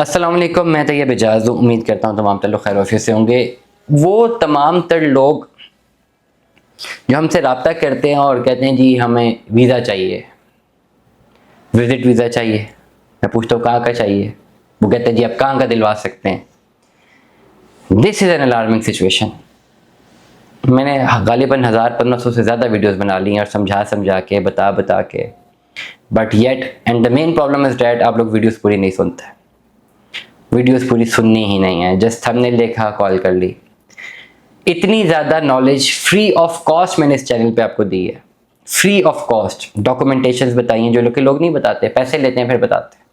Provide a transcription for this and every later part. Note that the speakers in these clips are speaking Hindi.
अस्सलाम वालेकुम, मैं तैयब एजाज हूँ। उम्मीद करता हूँ तमाम लोग खैर आफियत से होंगे। वो तमाम तर लोग जो हमसे रब्ता करते हैं और कहते हैं जी हमें वीज़ा चाहिए, विज़िट वीज़ा चाहिए। मैं पूछता हूँ कहाँ का चाहिए, वो कहते हैं जी आप कहाँ का दिलवा सकते हैं। This is an alarming situation. मैंने गालिबन 1000-1500 से ज़्यादा वीडियोज़ बना ली हैं और समझा के बता के, but yet and the main problem is that आप लोग वीडियोज़ पूरी नहीं सुनते। वीडियोज़ पूरी सुननी ही नहीं है, जस्ट थंबनेल देखा, कॉल कर ली। इतनी ज़्यादा नॉलेज फ्री ऑफ कॉस्ट मैंने इस चैनल पे आपको दी है, फ्री ऑफ कॉस्ट। डॉक्यूमेंटेशंस बताई हैं जो लोग नहीं बताते, पैसे लेते हैं फिर बताते हैं।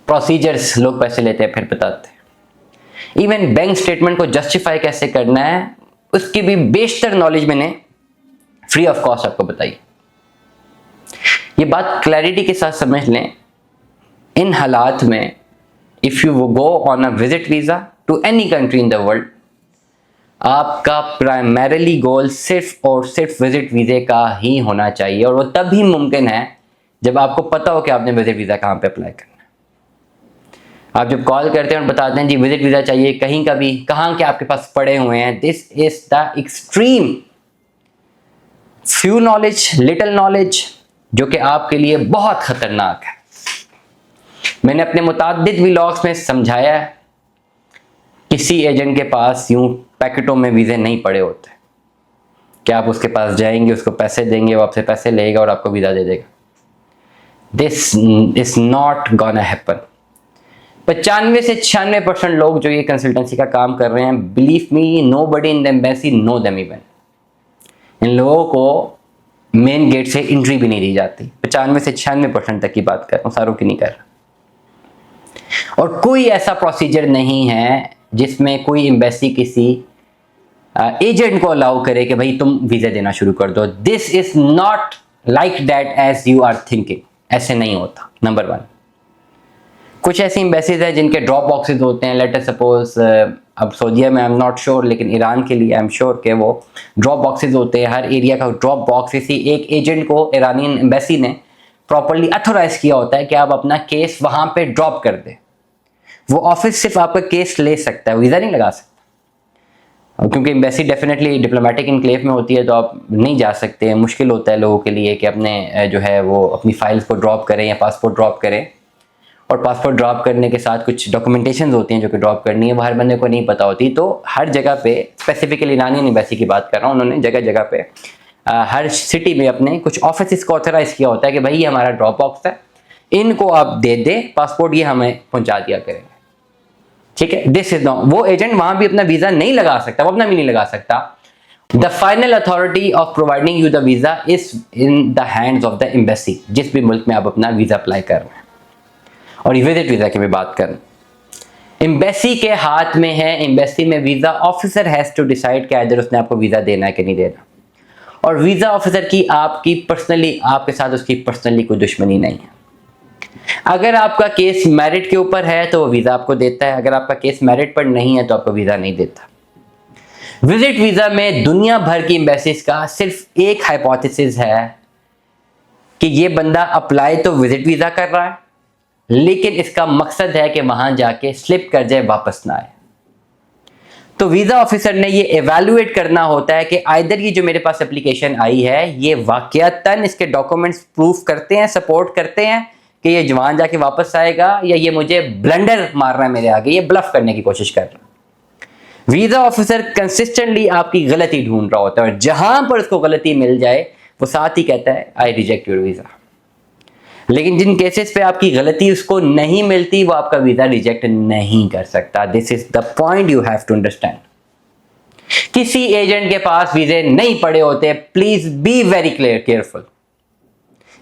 प्रोसीजर्स लोग पैसे लेते हैं फिर बताते हैं। इवन बैंक स्टेटमेंट को जस्टिफाई कैसे करना है उसकी भी बेशतर नॉलेज मैंने फ्री ऑफ कॉस्ट आपको बताई। ये बात क्लैरिटी के साथ समझ लें। इन हालात में if you go on a visit visa to any country in the world, आपका प्राइमरीली गोल सिर्फ और सिर्फ विजिट वीज़े का ही होना चाहिए, और वो तभी मुमकिन है जब आपको पता हो कि आपने विजिट वीज़ा कहाँ पे अप्लाई करना है। आप जब कॉल करते हैं और बताते हैं जी विजिट वीज़ा चाहिए कहीं का भी, कहाँ के आपके पास पड़े हुए हैं, this is the extreme few knowledge, little knowledge, जो कि आपके लिए बहुत खतरनाक है। मैंने अपने मुताद्दिद व्लॉग्स में समझाया है, किसी एजेंट के पास यूं पैकेटों में वीज़े नहीं पड़े होते कि आप उसके पास जाएंगे, उसको पैसे देंगे, वो आपसे पैसे लेगा और आपको वीज़ा दे देगा। This is not gonna happen. 95 से 96% लोग जो ये कंसल्टेंसी का काम कर रहे हैं, believe me, nobody in the embassy know them even. इन लोगों को मेन गेट से एंट्री भी नहीं दी जाती। 95 से 96% तक की बात कर रहा हूँ, सारों की नहीं कर रहा। और कोई ऐसा प्रोसीजर नहीं है जिसमें कोई एम्बेसी किसी एजेंट को अलाउ करे कि भाई तुम वीज़ा देना शुरू कर दो। This is not like that as you are thinking. ऐसे नहीं होता। नंबर 1, कुछ ऐसी एम्बेसीज है जिनके ड्रॉप बॉक्सेस होते हैं। लेट अस सपोज अब सऊदीया में आई एम नॉट श्योर, लेकिन ईरान के लिए आई एम श्योर कि वो ड्रॉप बॉक्सेस होते हैं। हर एरिया का ड्रॉप बॉक्स किसी एक एजेंट को ईरानियन एम्बेसी ने प्रॉपरली अथोराइज किया होता है कि आप अपना केस वहां पे ड्रॉप कर दें। वो ऑफिस सिर्फ आपका केस ले सकता है, वीज़ा नहीं लगा सकता, क्योंकि एम्बेसी डेफिनेटली डिप्लोमेटिक इनक्लेव में होती है, तो आप नहीं जा सकते। मुश्किल होता है लोगों के लिए कि अपने जो है वो अपनी फाइल्स को ड्रॉप करें या पासपोर्ट ड्रॉप करें। और पासपोर्ट ड्रॉप करने के साथ कुछ डॉक्यूमेंटेशन होती हैं जो कि ड्रॉप करनी है, वो हर बंदे को नहीं पता होती। तो हर जगह पे, स्पेसिफिकली ईरानियन एम्बेसी की बात कर रहा हूँ, उन्होंने जगह जगह पे हर सिटी में अपने कुछ ऑफिस को ऑथराइज किया होता है कि भाई ये हमारा ड्रॉप बॉक्स है, इनको आप दे दें पासपोर्ट, ये हमें पहुंचा दिया करेंगे। ठीक है, दिस इज नॉट। वो एजेंट वहां भी अपना वीजा नहीं लगा सकता, वो अपना भी नहीं लगा सकता। The final authority of providing you the visa is in the hands of the embassy, जिस भी मुल्क में आप अपना वीजा अप्लाई कर रहे हैं। और ये विजिट वीजा की भी बात करें, एम्बेसी के हाथ में है। एम्बेसी में visa officer has to decide कि इधर उसने आपको वीजा देना है कि नहीं देना। और वीजा ऑफिसर की आपकी पर्सनली, आपके साथ उसकी पर्सनली कोई दुश्मनी नहीं है। अगर आपका केस मेरिट के ऊपर है तो वो वीजा आपको देता है, अगर आपका केस मेरिट पर नहीं है तो आपको वीजा नहीं देता। विजिट वीजा में दुनिया भर की एम्बेसीज का सिर्फ एक हाइपोथेसिस है कि ये बंदा अप्लाई तो विजिट वीजा कर रहा है, लेकिन इसका मकसद है कि वहां जाके स्लिप कर जाए, वापस ना आए। तो वीजा ऑफिसर ने ये एवेल्युएट करना होता है कि आइदर ये जो मेरे पास एप्लीकेशन आई है ये वाकयातन इसके डॉक्यूमेंट्स प्रूफ करते हैं, सपोर्ट करते हैं कि ये जवान जाके वापस आएगा, या ये मुझे ब्लंडर मार रहा है मेरे आगे, ये ब्लफ करने की कोशिश कर रहा है। वीजा ऑफिसर कंसिस्टेंटली आपकी गलती ढूंढ रहा होता है, और जहां पर उसको गलती मिल जाए वो साथ ही कहता है आई रिजेक्ट योर वीजा। लेकिन जिन केसेस पे आपकी गलती उसको नहीं मिलती, वो आपका वीजा रिजेक्ट नहीं कर सकता। This is the point you have to understand. किसी एजेंट के पास वीजे नहीं पड़े होते, please be very careful.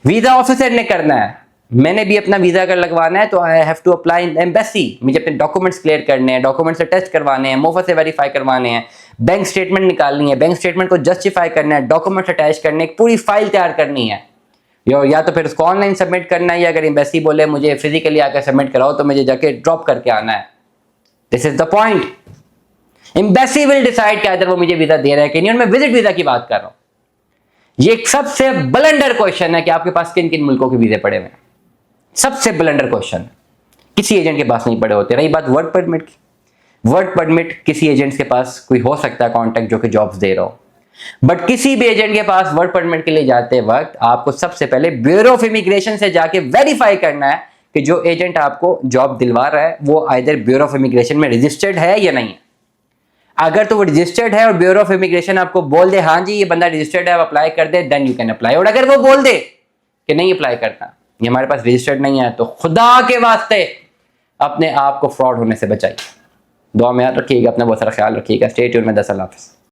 Visa officer ने करना है। मैंने भी अपना वीजा अगर लगवाना है तो I have to apply in embassy. मुझे अपने डॉक्यूमेंट्स क्लियर करने हैं, डॉक्यूमेंट्स टेस्ट करवाने हैं, मोफा से वेरीफाई करवाने हैं, बैंक स्टेटमेंट निकालनी है, बैंक स्टेटमेंट को जस्टिफाई करना है, डॉक्यूमेंट्स अटैच करने, एक पूरी फाइल तैयार करनी है। या तो फिर उसको ऑनलाइन सबमिट करना है, या अगर एम्बेसी बोले मुझे फिजिकली आकर सबमिट कराओ तो मुझे जाके ड्रॉप करके आना है। This is the point. Embassy will decide कि अगर वो मुझे वीजा दे रहा है कि नहीं। और मैं विजिट वीजा की बात कर रहा हूं। ये एक सबसे ब्लंडर क्वेश्चन है कि आपके पास किन किन मुल्कों के वीजे पड़े हुए हैं। सबसे ब्लंडर क्वेश्चन किसी एजेंट के पास नहीं पड़े होते। रही बात वर्क परमिट की, वर्क परमिट किसी एजेंट्स के पास कोई हो सकता है कॉन्टैक्ट जो कि जॉब्स दे रहा हो, बट किसी भी एजेंट के पास वर्क परमिट के लिए जाते वक्त आपको सबसे पहले ब्यूरो ऑफ इमिग्रेशन से जाके वेरीफाई करना है कि जो एजेंट आपको जॉब दिलवा रहा है वो आइदर ब्यूरो ऑफ इमिग्रेशन में रजिस्टर्ड है या नहीं है। अगर तो वो रजिस्टर्ड है और ब्यूरो ऑफ इमिग्रेशन आपको बोल दे हाँ जी ये बंदा रजिस्टर्ड है, आप अप्लाई कर दे, देन यू कैन अप्लाई। और अगर वो बोल दे कि नहीं अप्लाई करना, ये हमारे पास रजिस्टर्ड नहीं है, तो खुदा के वास्ते अपने आप को फ्रॉड होने से बचाइए। दुआ में याद रखिएगा, अपना बहुत सारा ख्याल रखिएगा। स्टे ट्यून्ड में 10 अल्लाह हाफ़िज़।